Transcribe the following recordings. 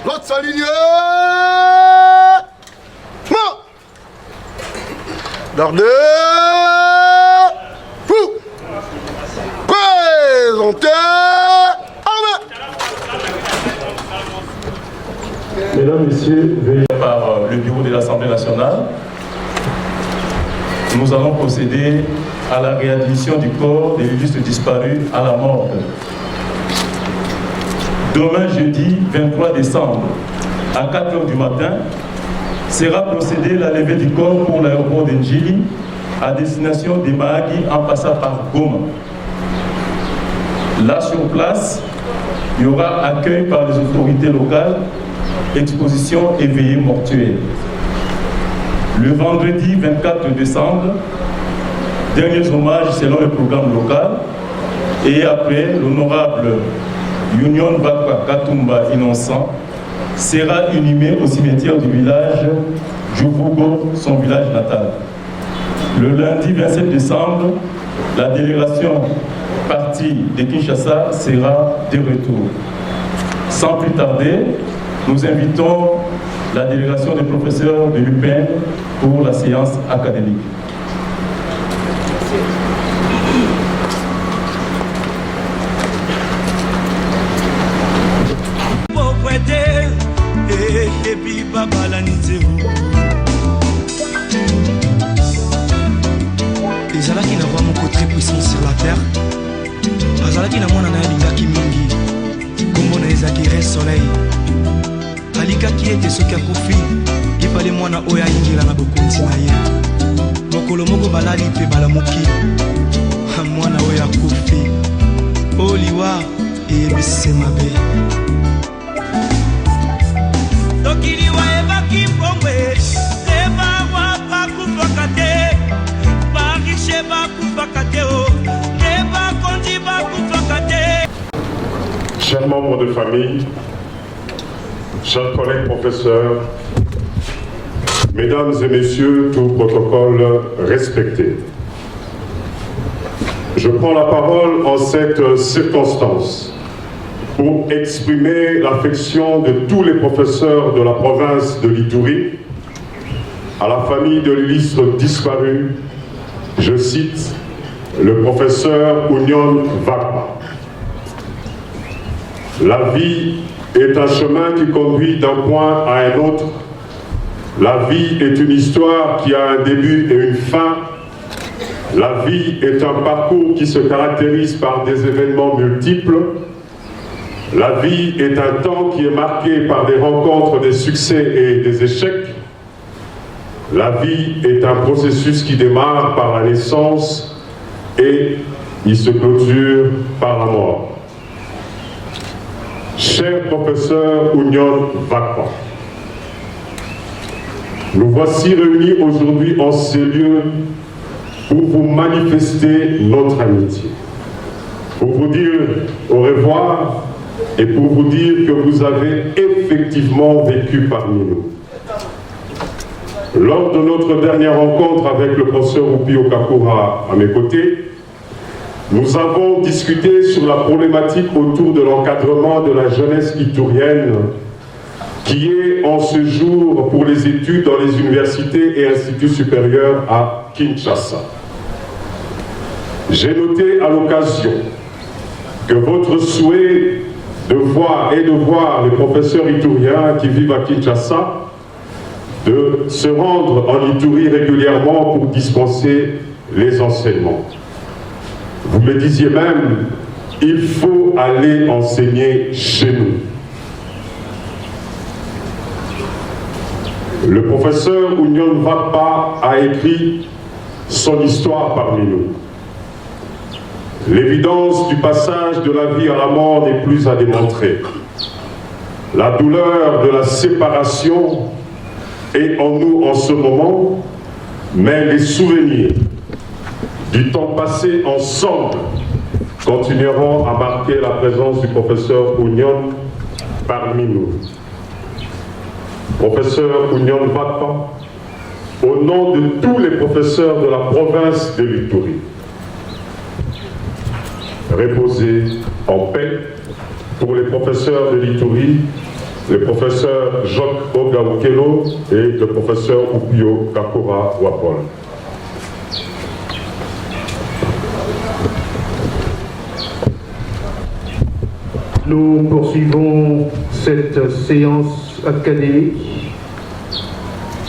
L'autre s'aligne. Gardez. Vous. Présentez. Mesdames, Messieurs, veillés par le bureau de l'Assemblée nationale, nous allons procéder à la réadmission du corps des illustres disparus à la morgue. Demain, jeudi 23 décembre, à 4 h du matin, sera procédée la levée du corps pour l'aéroport d'Ndjili à destination des Mahagi en passant par Goma. Là, sur place, il y aura accueil par les autorités locales, exposition et veillée mortuaire. Le vendredi 24 décembre, derniers hommages selon le programme local, et après, l'honorable Union Bakwa Katumba Innocent sera inhumé au cimetière du village Djoubougo, son village natal. Le lundi 27 décembre, la délégation partie de Kinshasa sera de retour. Sans plus tarder, nous invitons la délégation des professeurs de l'UPEN pour la séance académique. Ezalaki na moko très puissant sur la terre. Azalaki na mwana na lingaki mingi. Kombo na ezaki Ré Soleil. Alikaki ete soki akufi ipale mwana oyo ayingela na bokonzi na ye. Mokolo moko balali mpe balamuki. Mwana oyo akufi. Oliwa eyebisi mabe. Tokiliwa ebaki mbongwe. Chers membres de famille, chers collègues professeurs, mesdames et messieurs, tout protocole respecté. Je prends la parole en cette circonstance pour exprimer l'affection de tous les professeurs de la province de l'Ituri à la famille de l'illustre disparu, je cite, le professeur Union Vakpa. La vie est un chemin qui conduit d'un point à un autre. La vie est une histoire qui a un début et une fin. La vie est un parcours qui se caractérise par des événements multiples. La vie est un temps qui est marqué par des rencontres, des succès et des échecs. La vie est un processus qui démarre par la naissance et il se clôture par la mort. Cher professeur Union Vakpa, nous voici réunis aujourd'hui en ces lieux pour vous manifester notre amitié, pour vous dire au revoir et pour vous dire que vous avez effectivement vécu parmi nous. Lors de notre dernière rencontre avec le professeur Rupi Okakura à mes côtés, nous avons discuté sur la problématique autour de l'encadrement de la jeunesse iturienne qui est en ce jour pour les études dans les universités et instituts supérieurs à Kinshasa. J'ai noté à l'occasion que votre souhait de voir les professeurs ituriens qui vivent à Kinshasa de se rendre en Ituri régulièrement pour dispenser les enseignements. Vous me disiez même, il faut aller enseigner chez nous. Le professeur Union Vakpa a écrit son histoire parmi nous. L'évidence du passage de la vie à la mort n'est plus à démontrer. La douleur de la séparation est en nous en ce moment, mais les souvenirs du temps passé ensemble continueront à marquer la présence du professeur Ounion parmi nous. Professeur Ounion Vakpa, au nom de tous les professeurs de la province de l'Ituri, reposez en paix pour les professeurs de l'Ituri, le professeur Jacques Ogaoukelo et le professeur Upio Kakora Wapol. Nous poursuivons cette séance académique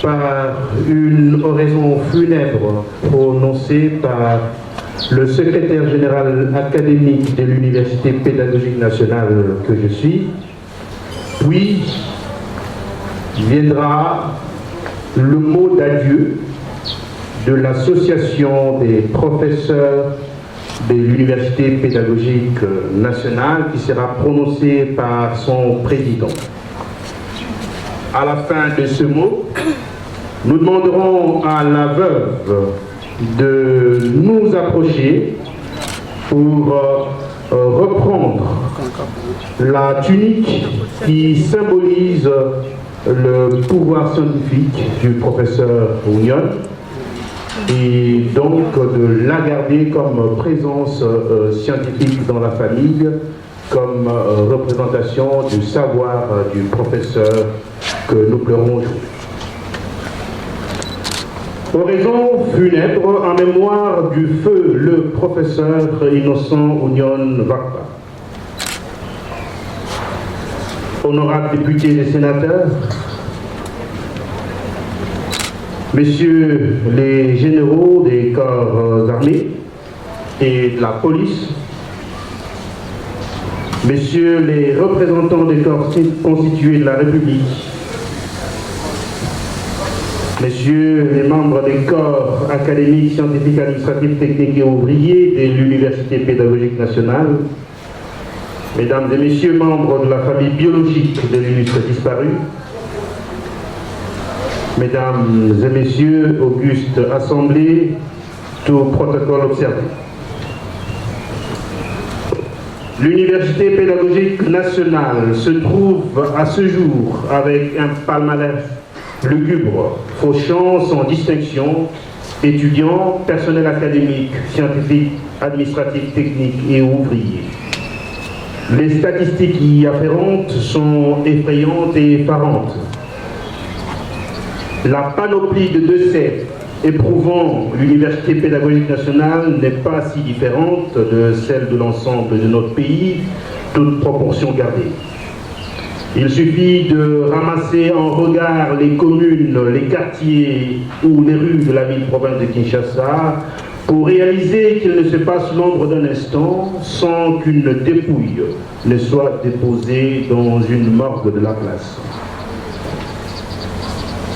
par une oraison funèbre prononcée par le secrétaire général académique de l'Université pédagogique nationale que je suis. Puis viendra le mot d'adieu de l'association des professeurs de l'Université pédagogique nationale qui sera prononcé par son président. À la fin de ce mot, nous demanderons à la veuve de nous approcher pour reprendre la tunique qui symbolise le pouvoir scientifique du professeur Ounion et donc de la garder comme présence scientifique dans la famille, comme représentation du savoir du professeur que nous pleurons aujourd'hui. Oraison funèbre en mémoire du feu le professeur Innocent Ounion Vakpa. Honorables députés et sénateurs, messieurs les généraux des corps armés et de la police, messieurs les représentants des corps constitués de la République, messieurs les membres des corps académiques, scientifiques, administratifs, techniques et ouvriers de l'Université pédagogique nationale, mesdames et messieurs membres de la famille biologique de l'illustre disparu, mesdames et messieurs, auguste assemblée, tout protocole observé. L'Université pédagogique nationale se trouve à ce jour avec un palmarès lugubre, fauchant sans distinction étudiants, personnel académique, scientifique, administratif, technique et ouvriers. Les statistiques y afférentes sont effrayantes et effarantes. La panoplie de décès éprouvant l'Université pédagogique nationale n'est pas si différente de celle de l'ensemble de notre pays, toute proportion gardée. Il suffit de ramasser en regard les communes, les quartiers ou les rues de la ville-province de Kinshasa pour réaliser qu'il ne se passe l'ombre d'un instant sans qu'une dépouille ne soit déposée dans une morgue de la place.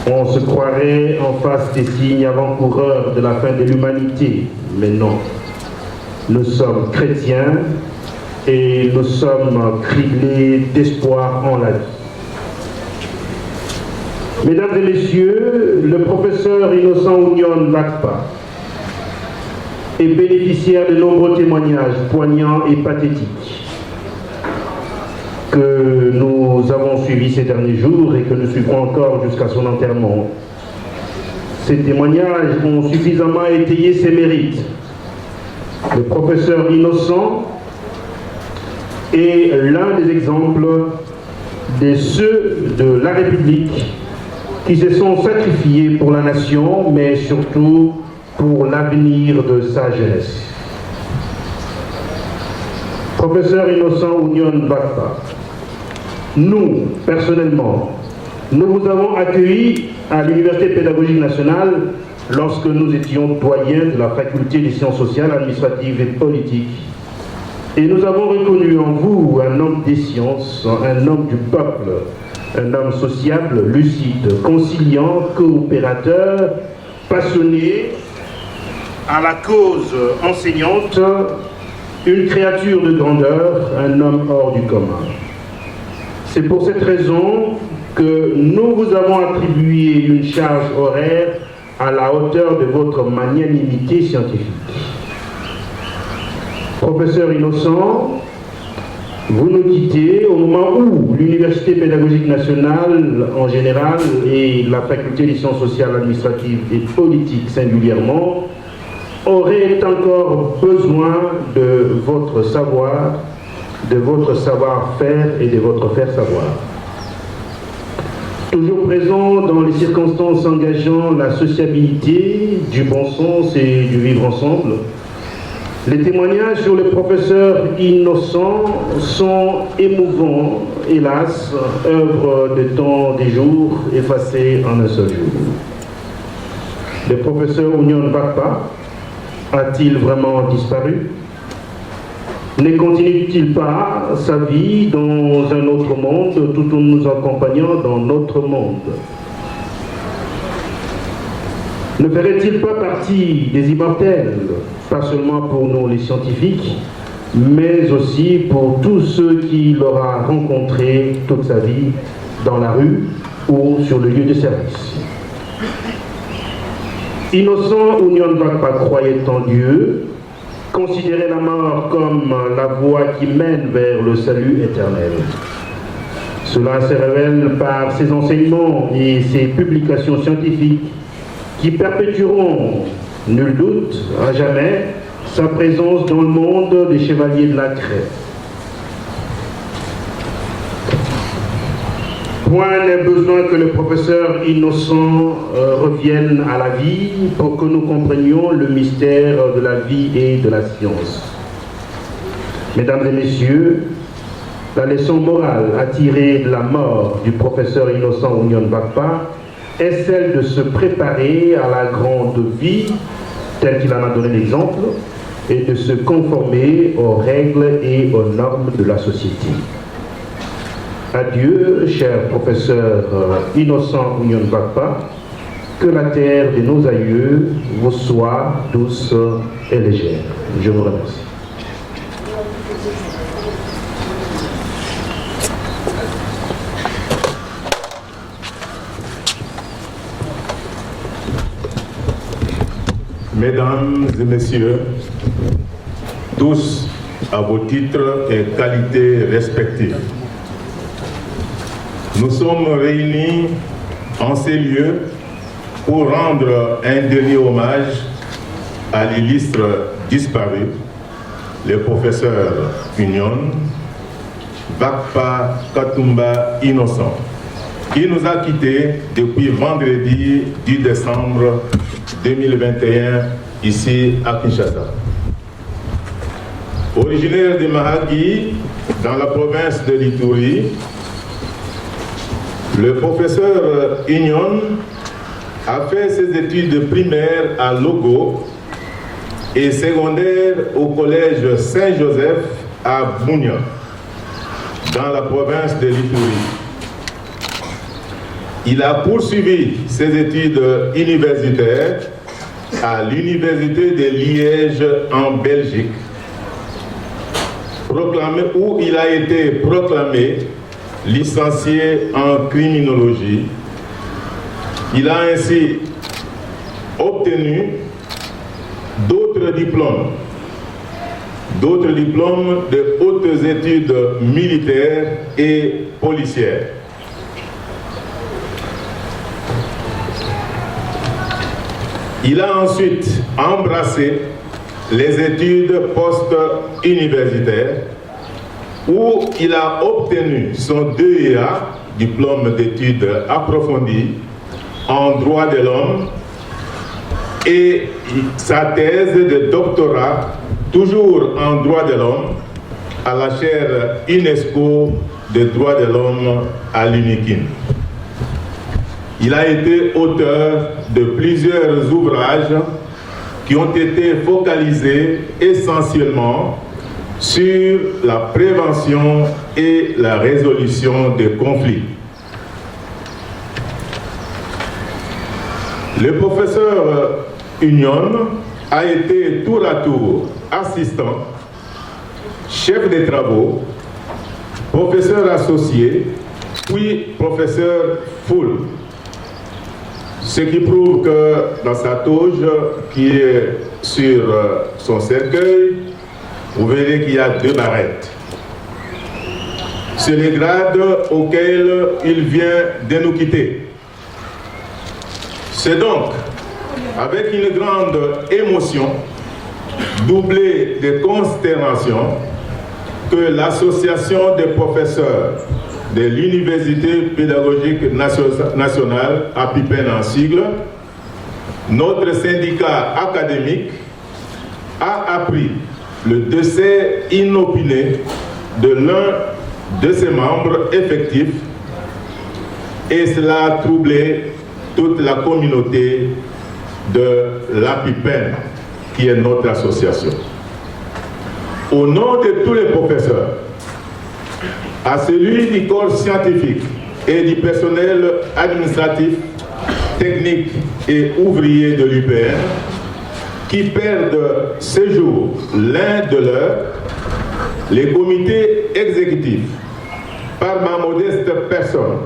On se croirait en face des signes avant-coureurs de la fin de l'humanité, mais non. Nous sommes chrétiens et nous sommes criblés d'espoir en la vie. Mesdames et messieurs, le professeur Innocent Ounion Vakpa est bénéficiaire de nombreux témoignages poignants et pathétiques que nous avons suivis ces derniers jours et que nous suivrons encore jusqu'à son enterrement. Ces témoignages ont suffisamment étayé ses mérites. Le professeur Innocent est l'un des exemples de ceux de la République qui se sont sacrifiés pour la nation, mais surtout pour l'avenir de sa jeunesse. Professeur Innocent Ounion Vakpa, nous, personnellement, nous vous avons accueillis à l'Université pédagogique nationale lorsque nous étions doyens de la faculté des sciences sociales, administratives et politiques. Et nous avons reconnu en vous un homme des sciences, un homme du peuple, un homme sociable, lucide, conciliant, coopérateur, passionné à la cause enseignante, une créature de grandeur, un homme hors du commun. C'est pour cette raison que nous vous avons attribué une charge horaire à la hauteur de votre magnanimité scientifique. Professeur Innocent, vous nous quittez au moment où l'Université pédagogique nationale en général et la faculté des sciences sociales, administratives et politiques singulièrement auraient encore besoin de votre savoir, de votre savoir-faire et de votre faire-savoir. Toujours présent dans les circonstances engageant la sociabilité, du bon sens et du vivre ensemble, les témoignages sur le professeur Innocent sont émouvants, hélas, œuvre de temps des jours effacés en un seul jour. Le professeur Union Vakpa a-t-il vraiment disparu? Ne continue-t-il pas sa vie dans un autre monde tout en nous accompagnant dans notre monde? Ne ferait-il pas partie des immortels, pas seulement pour nous les scientifiques, mais aussi pour tous ceux qu'il aura rencontrés toute sa vie dans la rue ou sur le lieu de service? Innocent Union Vakpa croyait en Dieu, considérait la mort comme la voie qui mène vers le salut éternel. Cela se révèle par ses enseignements et ses publications scientifiques qui perpétueront, nul doute, à jamais, sa présence dans le monde des chevaliers de la Craie. Point n'est besoin que le professeur Innocent revienne à la vie pour que nous comprenions le mystère de la vie et de la science. Mesdames et messieurs, la leçon morale à tirer de la mort du professeur Innocent Union Vakpa est celle de se préparer à la grande vie, telle qu'il en a donné l'exemple, et de se conformer aux règles et aux normes de la société. Adieu, cher professeur Innocent Union Vakpa, que la terre de nos aïeux vous soit douce et légère. Je vous remercie. Mesdames et messieurs, tous à vos titres et qualités respectifs, nous sommes réunis en ces lieux pour rendre un dernier hommage à l'illustre disparu, le professeur Union Vakpa Katumba Innocent, qui nous a quittés depuis vendredi 10 décembre 2021 ici à Kinshasa. Originaire de Mahagi, dans la province de l'Ituri, le professeur Union a fait ses études primaires à Logo et secondaires au collège Saint-Joseph à Bunia, dans la province de l'Ituri. Il a poursuivi ses études universitaires à l'université de Liège en Belgique, où il a été proclamé licencié en criminologie. Il a ainsi obtenu d'autres diplômes de hautes études militaires et policières. Il a ensuite embrassé les études post-universitaires où il a obtenu son DEA, diplôme d'études approfondies, en droit de l'homme et sa thèse de doctorat, toujours en droit de l'homme, à la chaire UNESCO des droits de l'homme à l'UNIKIN. Il a été auteur de plusieurs ouvrages qui ont été focalisés essentiellement sur la prévention et la résolution des conflits. Le professeur Union a été tour à tour assistant, chef des travaux, professeur associé, puis professeur full. Ce qui prouve que dans sa toge qui est sur son cercueil, vous verrez qu'il y a 2 barrettes. C'est les grades auxquels il vient de nous quitter. C'est donc avec une grande émotion, doublée de consternation, que l'association des professeurs de l'Université pédagogique nationale, APIPEN en sigle, notre syndicat académique, a appris le décès inopiné de l'un de ses membres effectifs, et cela a troublé toute la communauté de l'APIPEN, qui est notre association. Au nom de tous les professeurs, à celui du corps scientifique et du personnel administratif, technique et ouvrier de l'UPN, qui perdent ce jour l'un de leurs, les comités exécutifs, par ma modeste personne,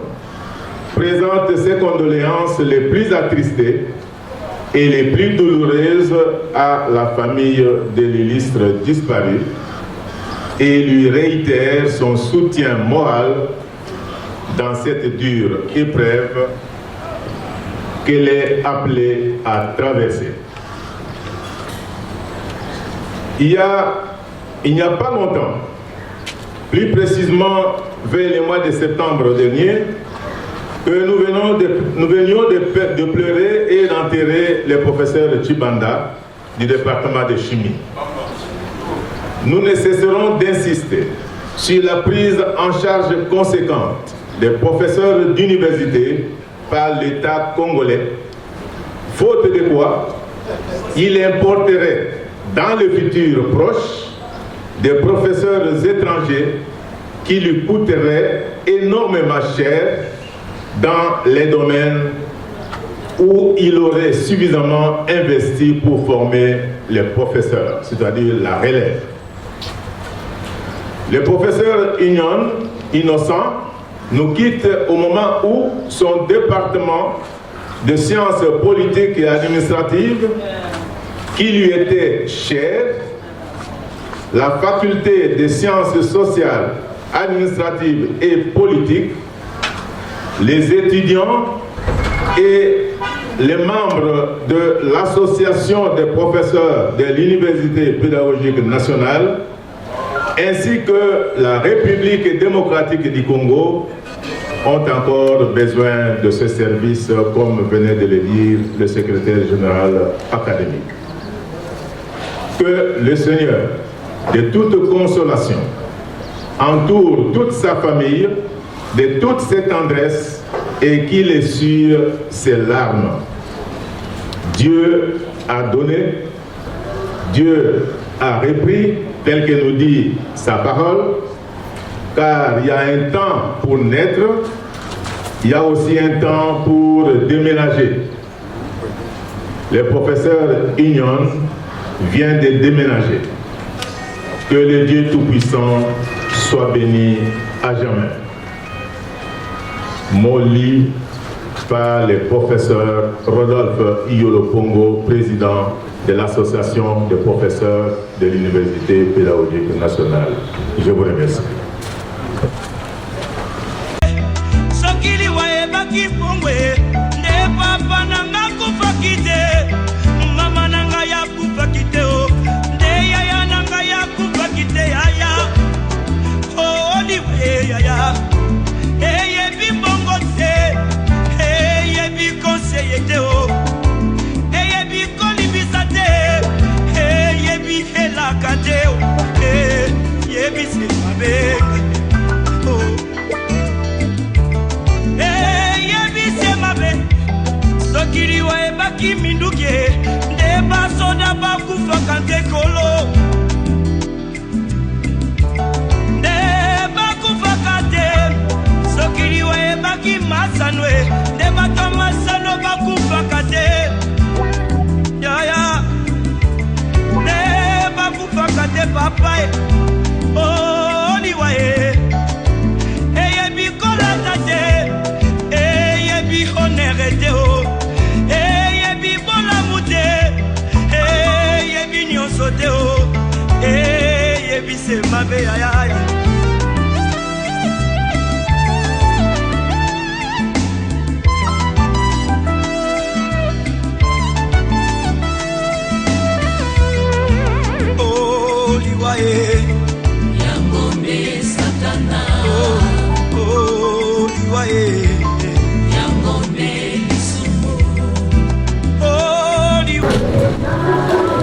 présentent ses condoléances les plus attristées et les plus douloureuses à la famille de l'illustre disparu et lui réitère son soutien moral dans cette dure épreuve qu'elle est appelée à traverser. Il n'y a pas longtemps, plus précisément vers le mois de septembre dernier, que nous venions de pleurer et d'enterrer le professeur Chibanda du département de chimie. Nous ne cesserons d'insister sur la prise en charge conséquente des professeurs d'université par l'État congolais, faute de quoi il importerait dans le futur proche des professeurs étrangers qui lui coûteraient énormément cher dans les domaines où il aurait suffisamment investi pour former les professeurs, c'est-à-dire la relève. Le professeur Innocent nous quitte au moment où son département de sciences politiques et administratives, qui lui était cher, la faculté des sciences sociales, administratives et politiques, les étudiants et les membres de l'association des professeurs de l'Université pédagogique nationale, ainsi que la République démocratique du Congo, ont encore besoin de ce service, comme venait de le dire le secrétaire général académique. Que le Seigneur, de toute consolation, entoure toute sa famille de toute cette tendresse et qu'il essuie ses larmes. Dieu a donné, Dieu a repris, tel que nous dit sa parole, car il y a un temps pour naître, il y a aussi un temps pour déménager. Le professeur Ignon vient de déménager. Que le Dieu Tout-Puissant soit béni à jamais. Mot lu par le professeur Rodolphe Iyolo-Pongo, président de l'association des professeurs de l'Université pédagogique nationale. Je vous remercie. Minduke ndeba soda bakufa kante kolo ndeba kufa kante sokiri we baki masanwe ndeba kamasano bakufa kante ya papa oh liwa eyebi kolata te eyebi honere te o eyebi bolamu te eyebi nyonso te o eyebi se mabe ayaya Yangombe Satana oh liwaye Yangombe Lisumu oh liwaye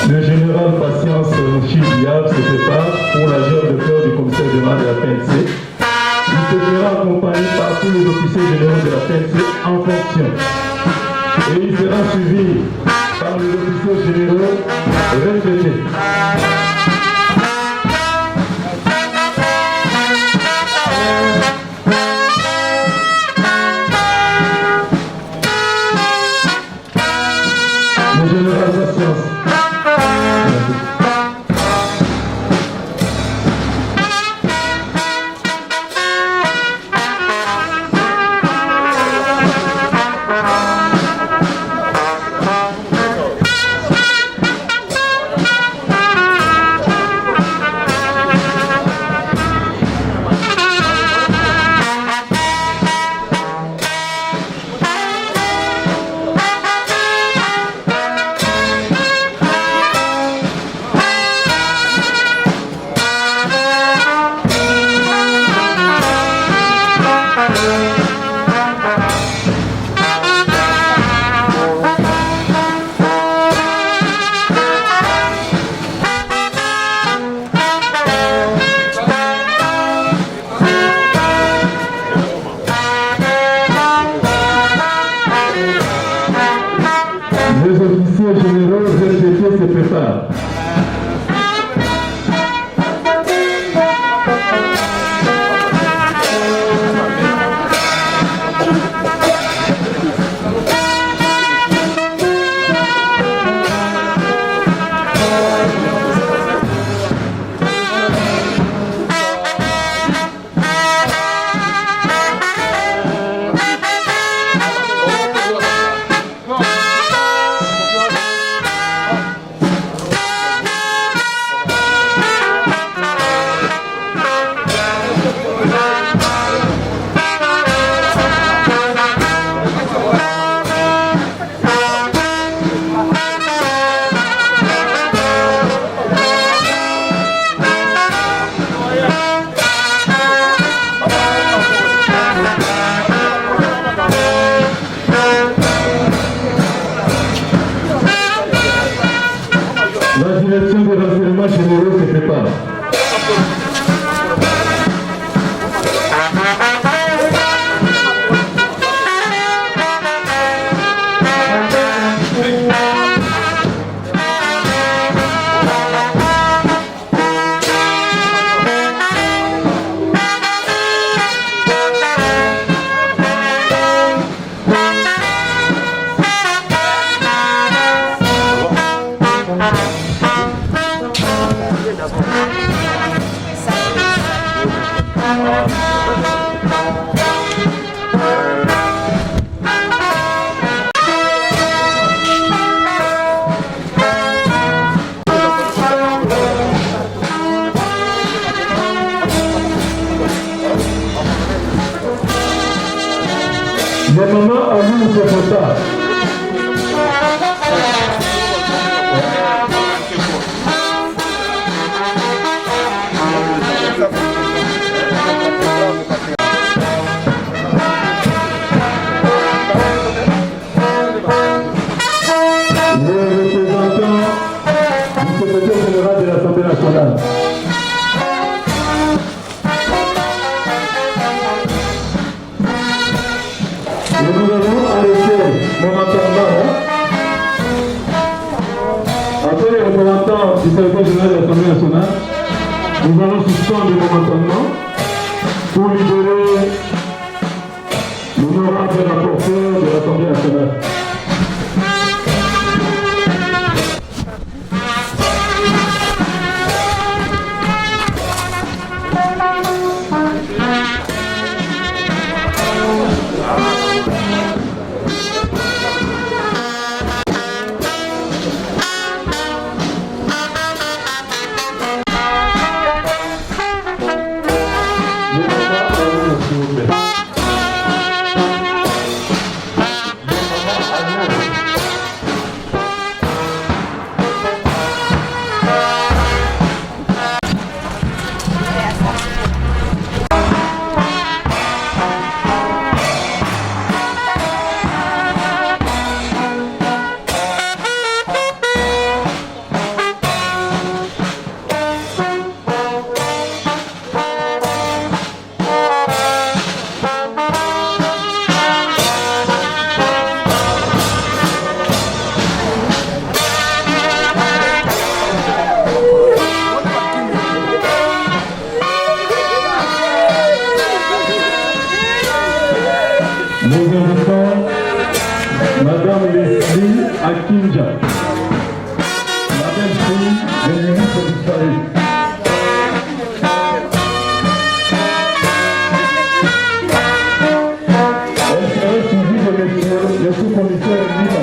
Le général Patience Chidiab se prépare pour la gère de cœur du commissaire général de la PNC. Il se fera accompagné par tous les officiers généraux de la PNC en fonction. Et il sera suivi par les officiers généraux retraités. Le général Patience. Les officiers généraux retraités se préparent. La direction des renseignements généraux se prépare. Les mamans à nous se vota. Les représentants du secrétaire général de l'Assemblée nationale. Nous allons arrêter momentanément. Après les représentants du secrétaire général de l'Assemblée nationale, nous allons suspendre momentanément pour libérer l'honorable rapporteur de l'Assemblée nationale. Nous invitons Madame Leslie Akinja, la belle-fille de ministre disparu. Elle sera suivie de sous-commissaire Lima.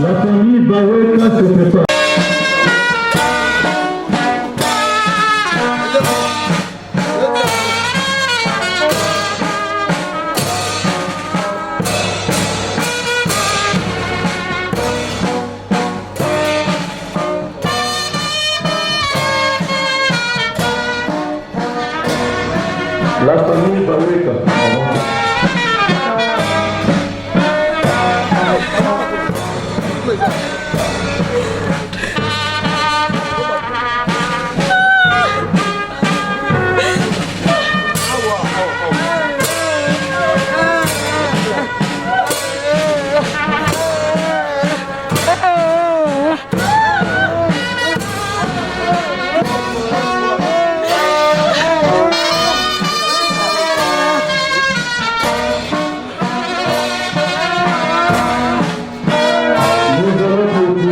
La famille Baweka se prépare. La famille Baweka. Nous allons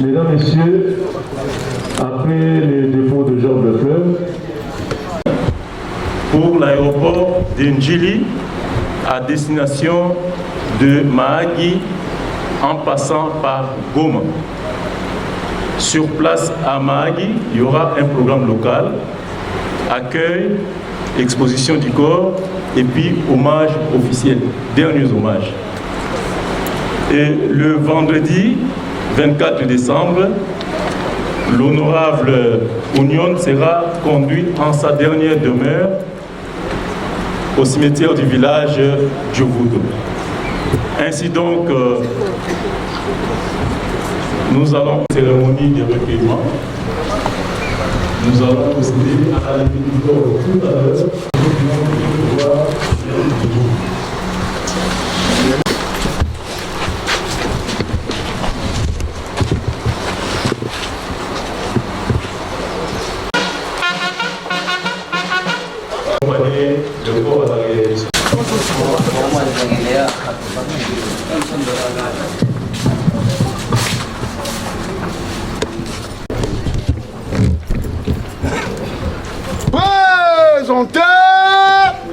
Mesdames, Messieurs, après les dépôts de Georges Lefleuve, pour l'aéroport de Ndjili à destination de Mahagi en passant par Goma. Sur place à Mahagi, il y aura un programme local, accueil, exposition du corps et puis hommage officiel, derniers hommages. Et le vendredi 24 décembre, l'honorable Union sera conduit en sa dernière demeure au cimetière du village Djouvoudo. Ainsi donc, nous allons à la cérémonie de recueillement. Nous allons procéder à la lecture du corps tout à l'heure. Le corps à la réalisation.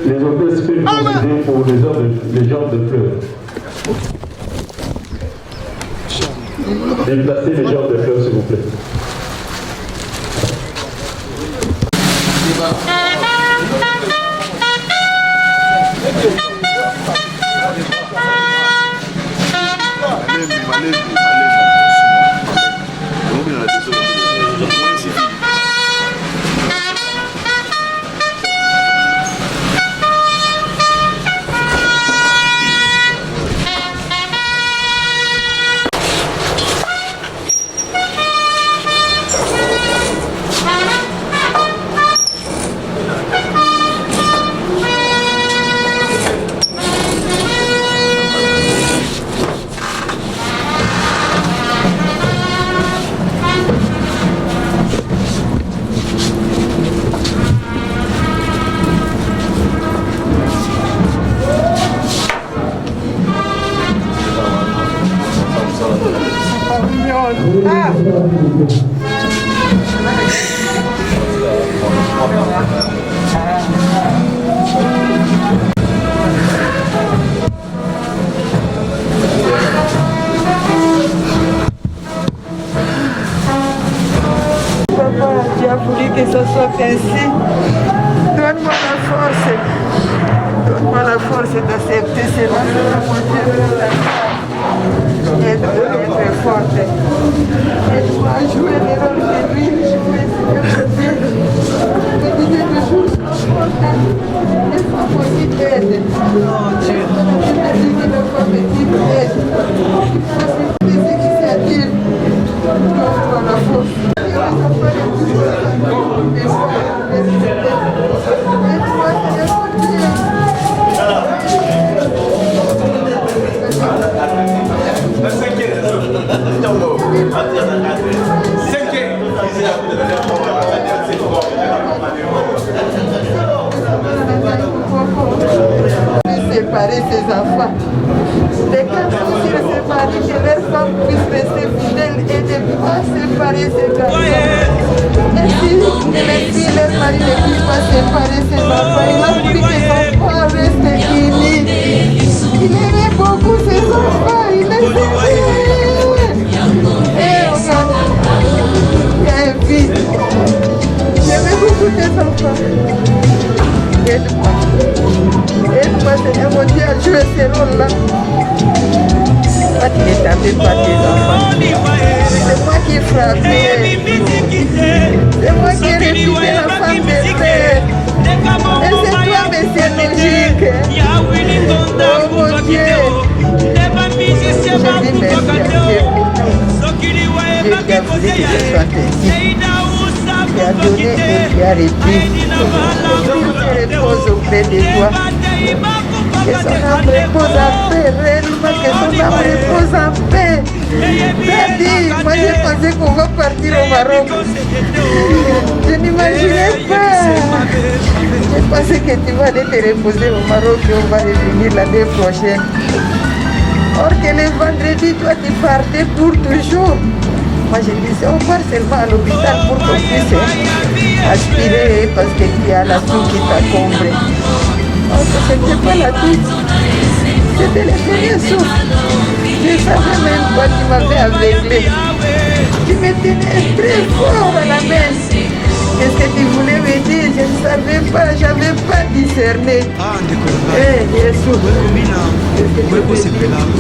les hôtesses peuvent procéder pour les genres de fleurs. Déplacez les genres de fleurs, s'il vous plaît. Tu as voulu que ce soit ainsi. Donne-moi la force. Donne-moi la force d'accepter cela. Aide-moi à être forte. Aide-moi à jouer le rôle de lui. Je me disais toujours, laisse-moi aussi aide. Oh Dieu. Je me dis que la femme est aide. Parce que des initiatives. Donne-moi la force. Séparer ses enfants. Les quatre aussi séparés, que leurs femmes puissent rester fidèles et ne pas séparer ses garçons. Et si les filles, leurs maris ne puissent pas séparer ses enfants, il a voulu que son enfant reste unis. Il aimait beaucoup ses enfants, il les aimait. Et regarde, il y a un vide. J'aimais beaucoup tes enfants. Aide-moi. Aide-moi, Seigneur mon Dieu, à jouer ce rôle-là. Toi, tu n'es tapé par tes enfants. C'est moi qui ai frappé. C'est moi qui ai réputé la femme de terre. Et c'est toi, Messie, aussi énergique. Oh mon Dieu. Je dis merci à Dieu pour tout. Dieu qui a voulu que je sois ainsi. Qui a donné et qui a repris. Je repose auprès de toi. Que son âme repose en paix, réellement que son âme repose en paix. Daddy, moi j'ai pensé qu'on va partir au Maroc. Je n'imaginais pas. J'ai pensé que tu vas aller te reposer au Maroc et on va revenir l'année prochaine. Or que le vendredi, toi tu partais pour toujours. Moi je disais, on part seulement à l'hôpital pour qu'on puisse aspirer parce que tu as la toux qui t'encombre. Oh, ce n'était pas la toux, c'était les premiers souffles. Je ne savais même pas, tu m'avais aveuglé. Tu me tenais très fort à la main. Qu'est-ce que tu voulais me dire? Je ne savais pas, je n'avais pas discerné. Eh, Jésus. Tout simplement, un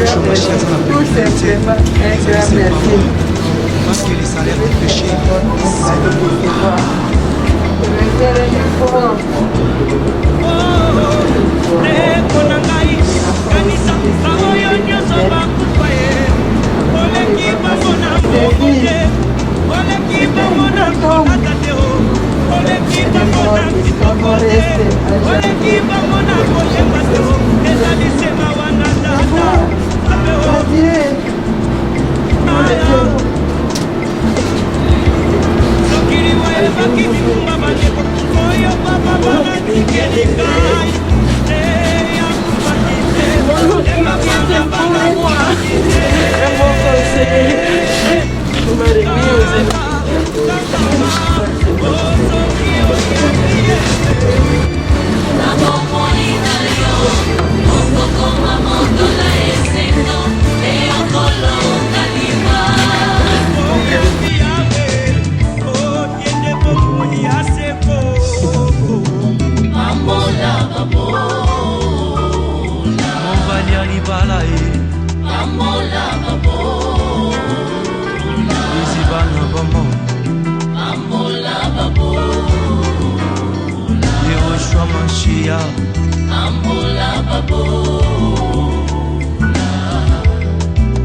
grand merci. Parce que les salaires du péché, c'est le pouvoir.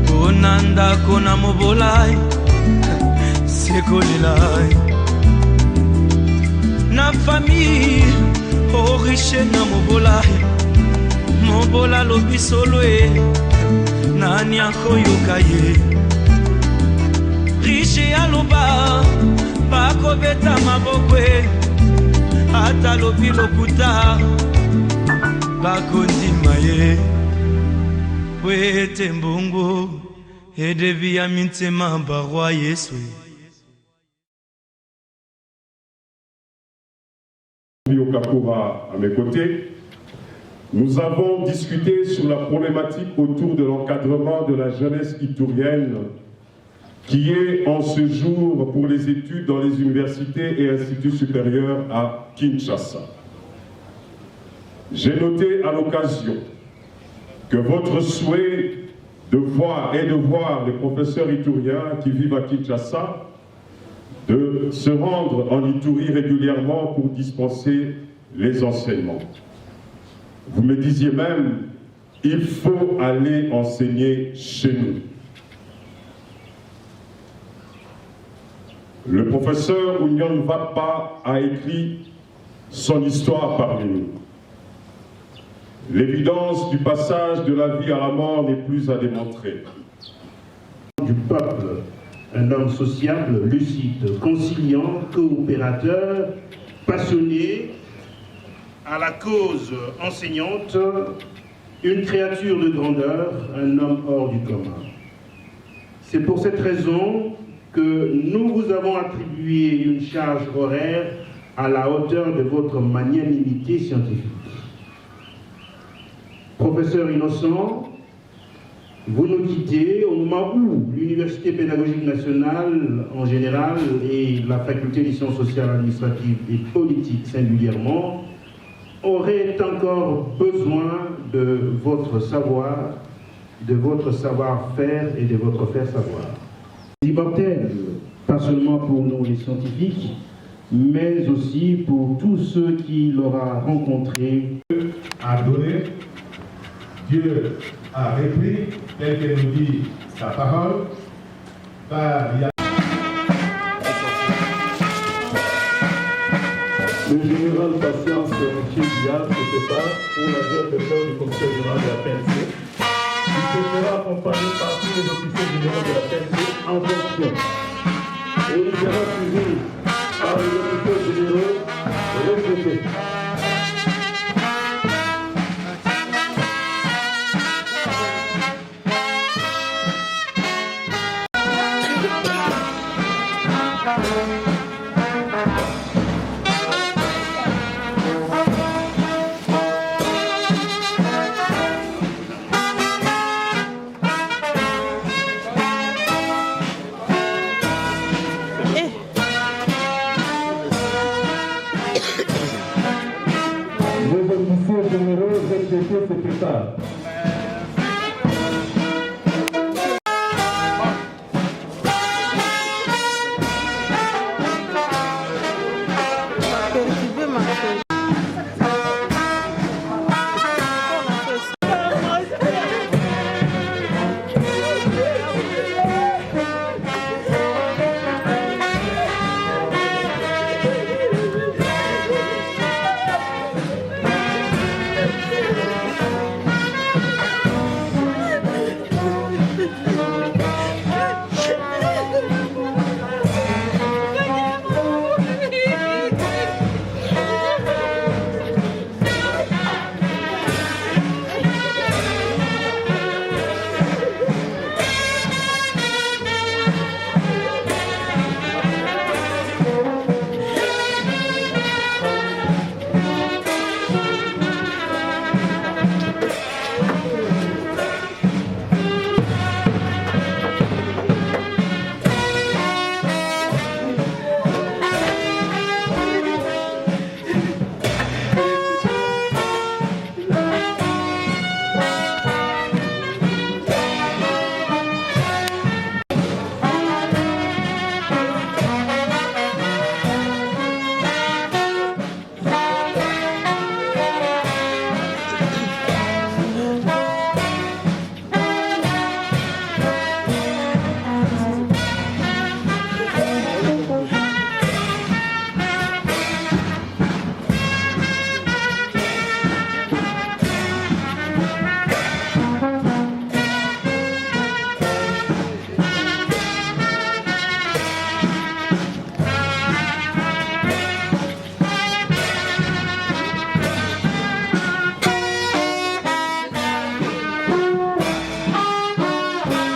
Konanda kona mobolai sekolelai na famille oriche na mobolai mobola lobi solo e nani akoyoka ye riche aloba bakobeta maboko e ata lobi lokuta bakondima ye wete mbongo edevi ya mintema barwa Yesu. Okakura à mes côtés, nous avons discuté sur la problématique autour de l'encadrement de la jeunesse itourienne qui est en ce jour pour les études dans les universités et instituts supérieurs à Kinshasa. J'ai noté à l'occasion que votre souhait de voir les professeurs itouriens qui vivent à Kinshasa de se rendre en Itourie régulièrement pour dispenser les enseignements. Vous me disiez même, il faut aller enseigner chez nous. Le professeur Ounyon Vapa a écrit son histoire parmi nous. L'évidence du passage de la vie à la mort n'est plus à démontrer. Du peuple, un homme sociable, lucide, conciliant, coopérateur, passionné, à la cause enseignante, une créature de grandeur, un homme hors du commun. C'est pour cette raison que nous vous avons attribué une charge horaire à la hauteur de votre magnanimité scientifique. Professeur Innocent, vous nous quittez au moment où l'Université pédagogique nationale en général et la faculté des sciences sociales, administratives et politiques singulièrement auraient encore besoin de votre savoir, de votre savoir-faire et de votre faire-savoir. Immortel, pas seulement pour nous les scientifiques, mais aussi pour tous ceux qu'il aura rencontrés. A donné, Dieu a repris, tel que nous dit sa parole, car il y a... Le général Patience M. Diaz se prépare pour la directeur du commissaire général de la PNC. Il se fera accompagner par tous les officiers généraux de la PNC en fonction. Et il sera suivi par les officiers généraux retraités. Les officiers généraux retraités se préparent.